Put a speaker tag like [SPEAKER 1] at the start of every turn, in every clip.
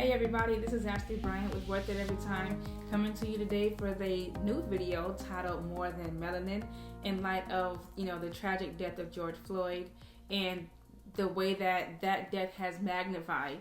[SPEAKER 1] Hey everybody, this is Ashley Bryant with Worth It Every Time, coming to you today for the news video titled More Than Melanin, in light of, the tragic death of George Floyd and the way that death has magnified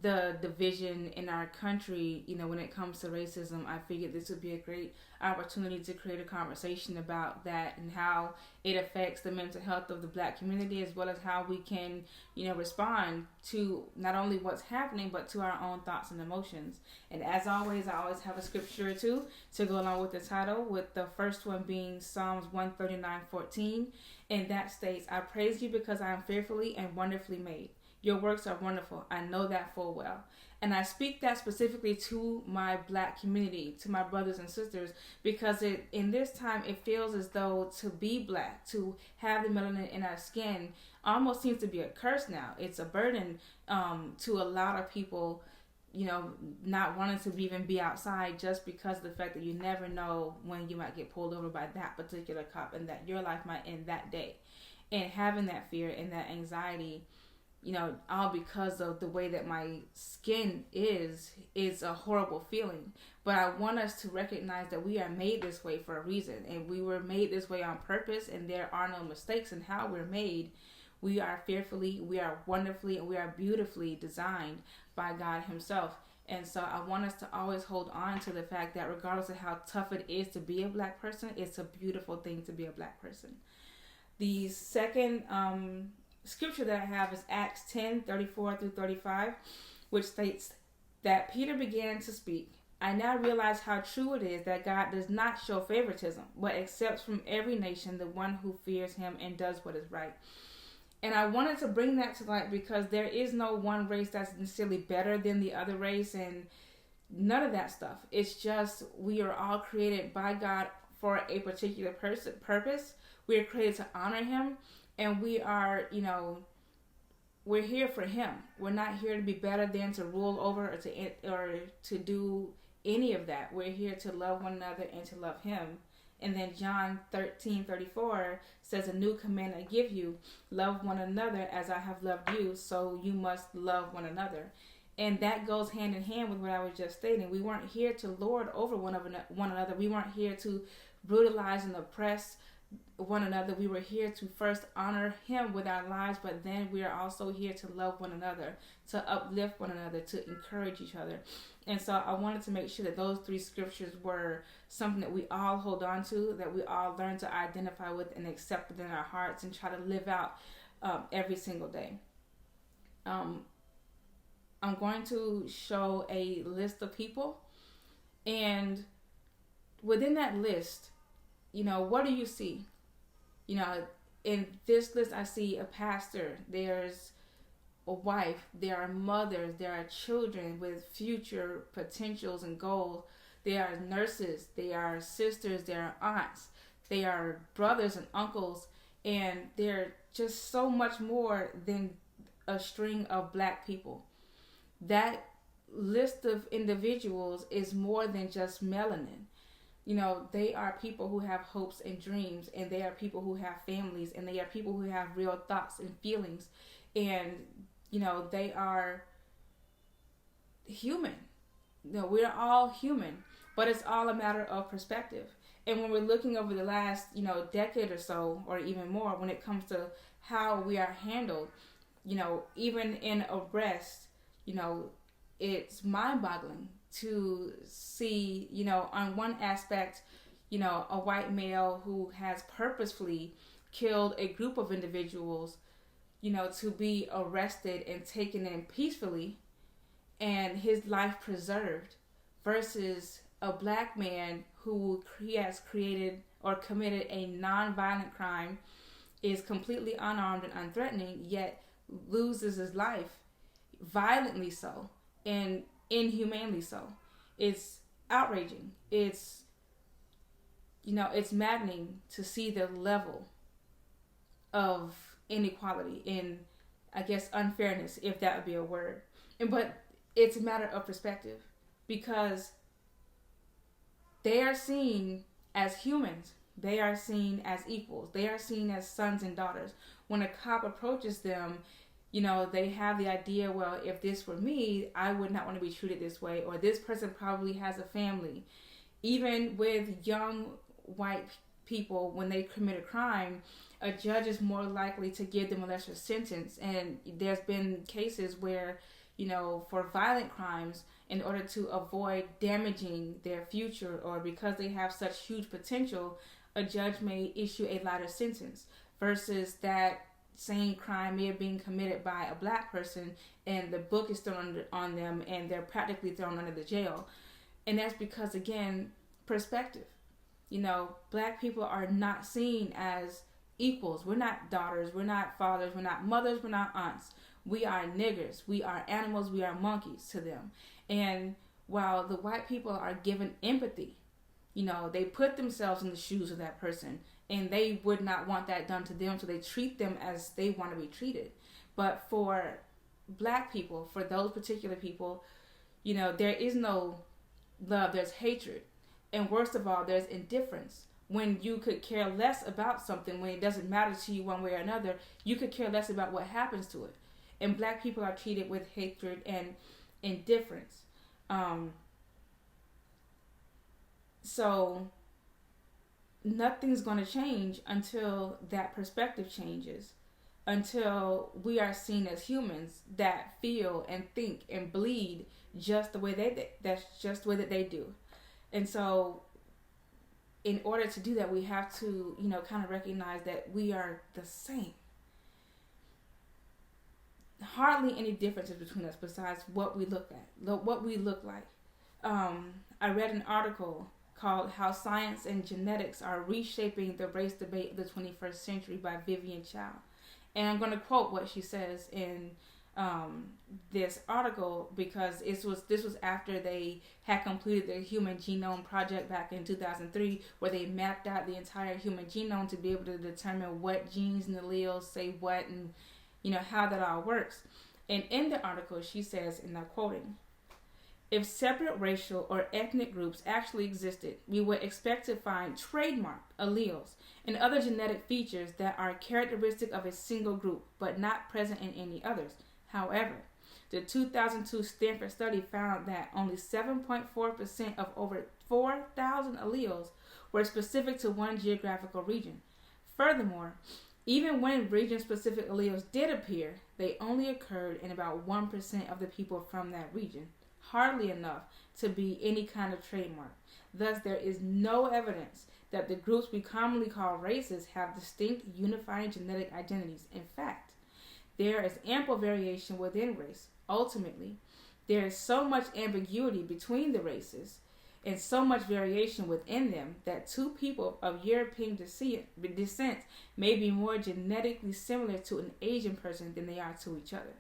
[SPEAKER 1] the division in our country, when it comes to racism. I figured this would be a great opportunity to create a conversation about that and how it affects the mental health of the Black community, as well as how we can, respond to not only what's happening, but to our own thoughts and emotions. And as always, I always have a scripture or two to go along with the title, with the first one being Psalms 139:14, and that states, "I praise you because I am fearfully and wonderfully made. Your works are wonderful. I know that full well." And I speak that specifically to my Black community, to my brothers and sisters, because in this time it feels as though to be Black, to have the melanin in our skin, almost seems to be a curse now. It's a burden to a lot of people, not wanting to even be outside, just because of the fact that you never know when you might get pulled over by that particular cop and that your life might end that day. And having that fear and that anxiety, all because of the way that my skin is a horrible feeling. But I want us to recognize that we are made this way for a reason, and we were made this way on purpose, and there are no mistakes in how we're made. We are fearfully, we are wonderfully, and we are beautifully designed by God Himself. And so I want us to always hold on to the fact that regardless of how tough it is to be a Black person, it's a beautiful thing to be a Black person. The second scripture that I have is Acts 10:34-35, which states that Peter began to speak. "I now realize how true it is that God does not show favoritism, but accepts from every nation the one who fears Him and does what is right." And I wanted to bring that to light because there is no one race that's necessarily better than the other race, and none of that stuff. It's just we are all created by God for a particular purpose. We are created to honor Him. And we are, we're here for Him. We're not here to be better than, to rule over, or to do any of that. We're here to love one another and to love Him. And then John 13:34 says, "A new command I give you, love one another as I have loved you, so you must love one another." And that goes hand in hand with what I was just stating. We weren't here to lord over one another. We weren't here to brutalize and oppress one another. We were here to first honor Him with our lives, but then we are also here to love one another, to uplift one another, to encourage each other. And so I wanted to make sure that those three scriptures were something that we all hold on to, that we all learn to identify with and accept within our hearts and try to live out every single day. I'm going to show a list of people, and within that list, what do you see? In this list, I see a pastor, there's a wife, there are mothers, there are children with future potentials and goals, there are nurses, there are sisters, there are aunts, there are brothers and uncles, and they're just so much more than a string of Black people. That list of individuals is more than just melanin. They are people who have hopes and dreams, and they are people who have families, and they are people who have real thoughts and feelings, and they are human. We're all human, but it's all a matter of perspective. And when we're looking over the last decade or so, or even more, when it comes to how we are handled, even in arrest, it's mind-boggling to see, on one aspect, a white male who has purposefully killed a group of individuals, to be arrested and taken in peacefully and his life preserved, versus a Black man who has created or committed a non-violent crime, is completely unarmed and unthreatening, yet loses his life violently so, and inhumanely so. It's outraging. It's maddening to see the level of inequality and, I guess, unfairness, if that would be a word. But it's a matter of perspective, because they are seen as humans. They are seen as equals. They are seen as sons and daughters. When a cop approaches them, they have the idea, well, if this were me, I would not want to be treated this way, or this person probably has a family. Even with young white people, when they commit a crime, a judge is more likely to give them a lesser sentence. And there's been cases where, for violent crimes, in order to avoid damaging their future, or because they have such huge potential, a judge may issue a lighter sentence, versus that same crime may have been committed by a black person and the book is thrown on them and they're practically thrown under the jail. And that's because, again, perspective. Black people are not seen as equals. We're not daughters, we're not fathers, we're not mothers, we're not aunts. We are niggers, we are animals, we are monkeys to them. And while the white people are given empathy, they put themselves in the shoes of that person, and they would not want that done to them, so they treat them as they want to be treated. But for black people, for those particular people, there is no love, there's hatred. And worst of all, there's indifference. When you could care less about something, when it doesn't matter to you one way or another, you could care less about what happens to it. And black people are treated with hatred and indifference. So nothing's going to change until that perspective changes, until we are seen as humans that feel and think and bleed just the way that's just the way that they do. And so in order to do that, we have to, kind of recognize that we are the same. Hardly any differences between us besides what we look like. I read an article called How Science and Genetics Are Reshaping the Race Debate of the 21st Century by Vivian Chow. And I'm going to quote what she says in this article, because this was after they had completed the Human Genome Project back in 2003, where they mapped out the entire human genome to be able to determine what genes and alleles say what, and how that all works. And in the article, she says, and I'm quoting, "If separate racial or ethnic groups actually existed, we would expect to find trademarked alleles and other genetic features that are characteristic of a single group, but not present in any others. However, the 2002 Stanford study found that only 7.4% of over 4,000 alleles were specific to one geographical region. Furthermore, even when region-specific alleles did appear, they only occurred in about 1% of the people from that region, hardly enough to be any kind of trademark. Thus, there is no evidence that the groups we commonly call races have distinct unifying genetic identities. In fact, there is ample variation within race. Ultimately, there is so much ambiguity between the races and so much variation within them that two people of European descent may be more genetically similar to an Asian person than they are to each other."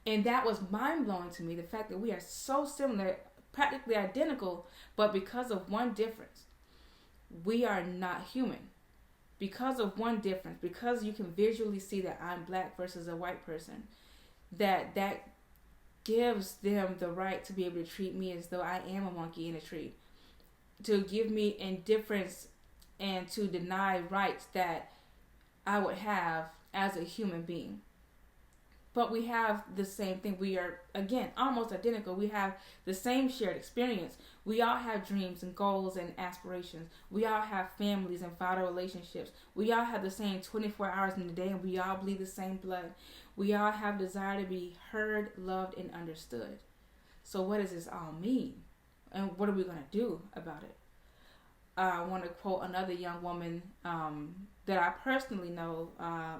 [SPEAKER 1] And that was mind-blowing to me, the fact that we are so similar, practically identical, but because of one difference, we are not human. Because of one difference, because you can visually see that I'm black versus a white person, that gives them the right to be able to treat me as though I am a monkey in a tree, to give me indifference and to deny rights that I would have as a human being. But we have the same thing. We are, again, almost identical. We have the same shared experience. We all have dreams and goals and aspirations. We all have families and vital relationships. We all have the same 24 hours in the day, and we all bleed the same blood. We all have desire to be heard, loved, and understood. So what does this all mean? And what are we going to do about it? I want to quote another young woman that I personally know,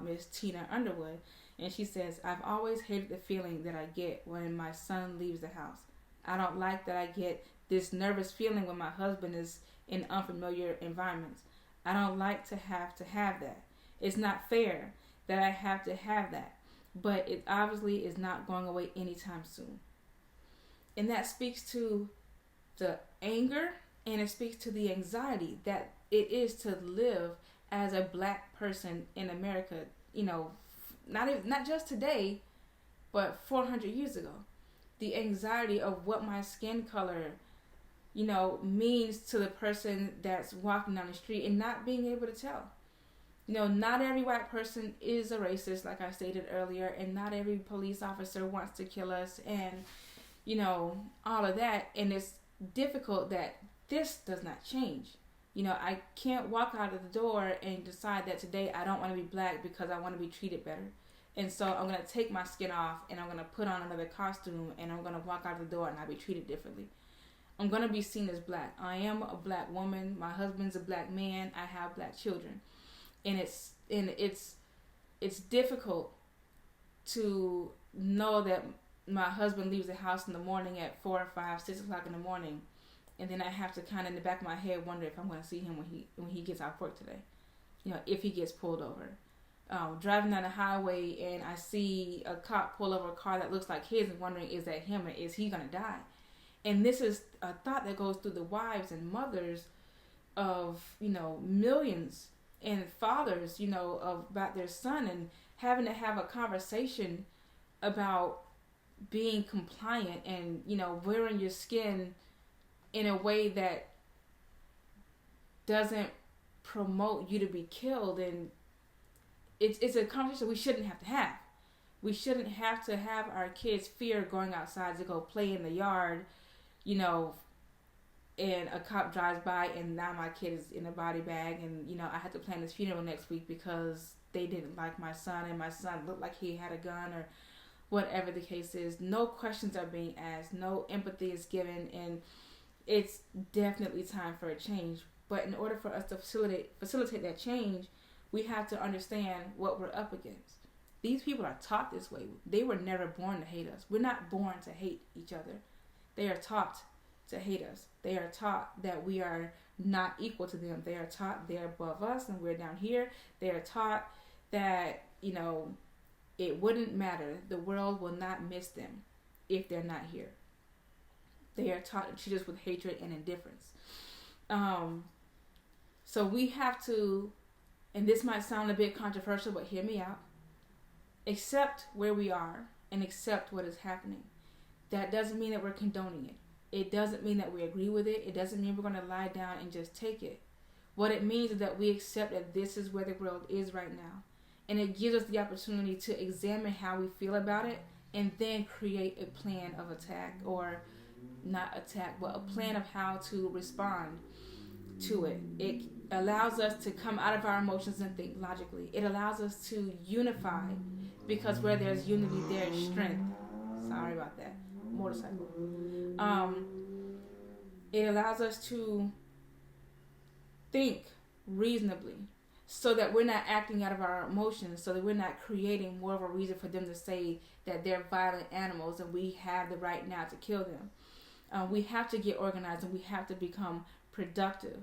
[SPEAKER 1] Miss Tina Underwood. And she says, "I've always hated the feeling that I get when my son leaves the house. I don't like that I get this nervous feeling when my husband is in unfamiliar environments. I don't like to have that. It's not fair that I have to have that. But it obviously is not going away anytime soon." And that speaks to the anger, and it speaks to the anxiety that it is to live as a black person in America, not just today, but 400 years ago. The anxiety of what my skin color, means to the person that's walking down the street and not being able to tell. not every white person is a racist, like I stated earlier, and not every police officer wants to kill us, and all of that. And it's difficult that this does not change. I can't walk out of the door and decide that today I don't want to be black because I want to be treated better. And so I'm going to take my skin off and I'm going to put on another costume and I'm going to walk out the door and I'll be treated differently. I'm going to be seen as black. I am a black woman. My husband's a black man. I have black children. And it's difficult to know that my husband leaves the house in the morning at 4 or 5, 6 o'clock in the morning. And then I have to kind of in the back of my head wonder if I'm going to see him when he gets off work today. If he gets pulled over. Driving down the highway and I see a cop pull over a car that looks like his and wondering, is that him or is he going to die? And this is a thought that goes through the wives and mothers of, millions and fathers, about their son, and having to have a conversation about being compliant and, wearing your skin in a way that doesn't promote you to be killed. And it's a conversation we shouldn't have to have. We shouldn't have to have our kids fear going outside to go play in the yard, and a cop drives by and now my kid is in a body bag and, I have to plan his funeral next week because they didn't like my son and my son looked like he had a gun or whatever the case is. No questions are being asked. No empathy is given. And it's definitely time for a change. But in order for us to facilitate that change, we have to understand what we're up against. These people are taught this way. They were never born to hate us. We're not born to hate each other. They are taught to hate us. They are taught that we are not equal to them. They are taught they're above us and we're down here. They are taught that, it wouldn't matter. The world will not miss them if they're not here. They are taught to treat us with hatred and indifference. So we have to, and this might sound a bit controversial, but hear me out. Accept where we are and accept what is happening. That doesn't mean that we're condoning it. It doesn't mean that we agree with it. It doesn't mean we're going to lie down and just take it. What it means is that we accept that this is where the world is right now. And it gives us the opportunity to examine how we feel about it and then create a plan of attack, or not attack, but a plan of how to respond to it. It allows us to come out of our emotions and think logically. It allows us to unify, because where there's unity, there is strength. Sorry about that. Motorcycle. It allows us to think reasonably so that we're not acting out of our emotions, so that we're not creating more of a reason for them to say that they're violent animals and we have the right now to kill them. We have to get organized and we have to become productive.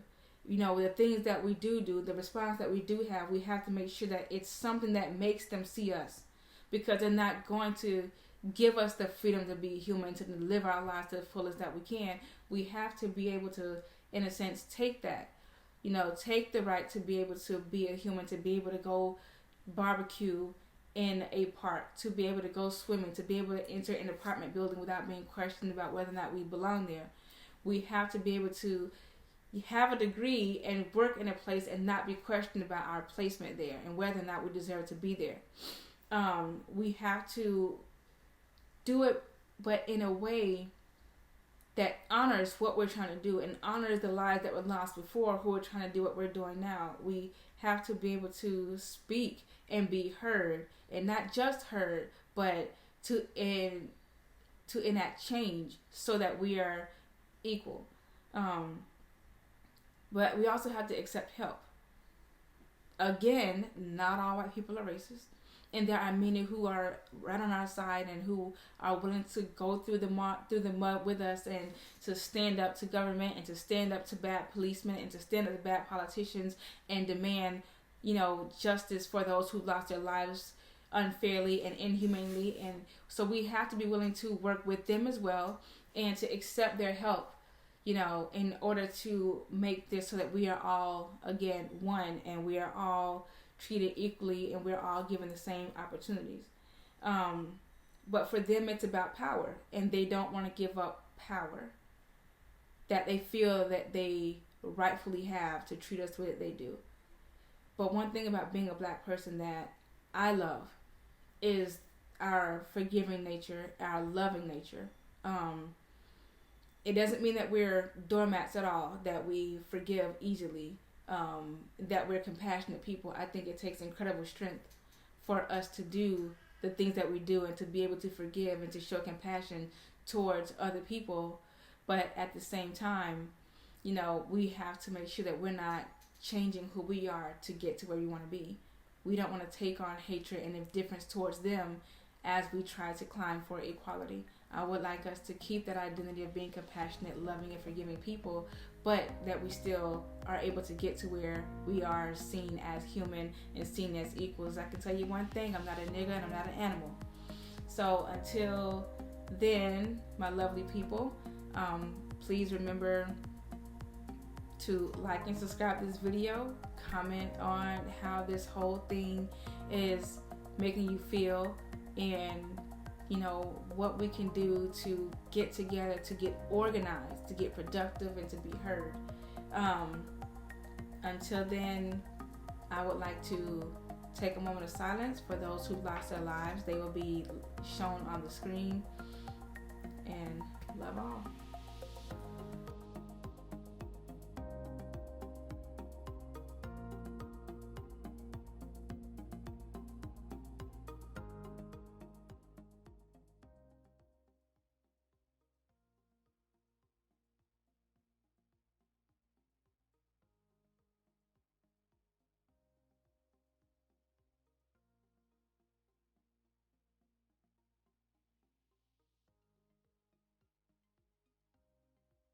[SPEAKER 1] The things that we do, the response that we do have, we have to make sure that it's something that makes them see us, because they're not going to give us the freedom to be human, to live our lives to the fullest that we can. We have to be able to, in a sense, take that, take the right to be able to be a human, to be able to go barbecue in a park, to be able to go swimming, to be able to enter an apartment building without being questioned about whether or not we belong there. We have to be able to have a degree and work in a place and not be questioned about our placement there and whether or not we deserve to be there. We have to do it, but in a way that honors what we're trying to do and honors the lives that were lost before, who are trying to do what we're doing now. We have to be able to speak and be heard, and not just heard, but to enact change so that we are equal. But we also have to accept help. Again, not all white people are racist. And there are many who are right on our side and who are willing to go through the mud with us and to stand up to government and to stand up to bad policemen and to stand up to bad politicians and demand, justice for those who lost their lives unfairly and inhumanely. And so we have to be willing to work with them as well and to accept their help, in order to make this so that we are all, again, one, and we are all treated equally and we're all given the same opportunities. But for them, it's about power, and they don't want to give up power that they feel that they rightfully have to treat us the way that they do. But one thing about being a black person that I love is our forgiving nature, our loving nature. It doesn't mean that we're doormats at all, that we forgive easily, that we're compassionate people. I think it takes incredible strength for us to do the things that we do and to be able to forgive and to show compassion towards other people. But at the same time, you know, we have to make sure that we're not changing who we are to get to where we want to be. We don't want to take on hatred and indifference towards them as we try to climb for equality. I would like us to keep that identity of being compassionate, loving, and forgiving people, but that we still are able to get to where we are seen as human and seen as equals. I can tell you one thing, I'm not a nigga and I'm not an animal. So until then, my lovely people, please remember to like and subscribe to this video, comment on how this whole thing is making you feel, and you know what we can do to get together, to get organized, to get productive, and to be heard. Until then, I would like to take a moment of silence for those who've lost their lives. They will be shown on the screen. And love all.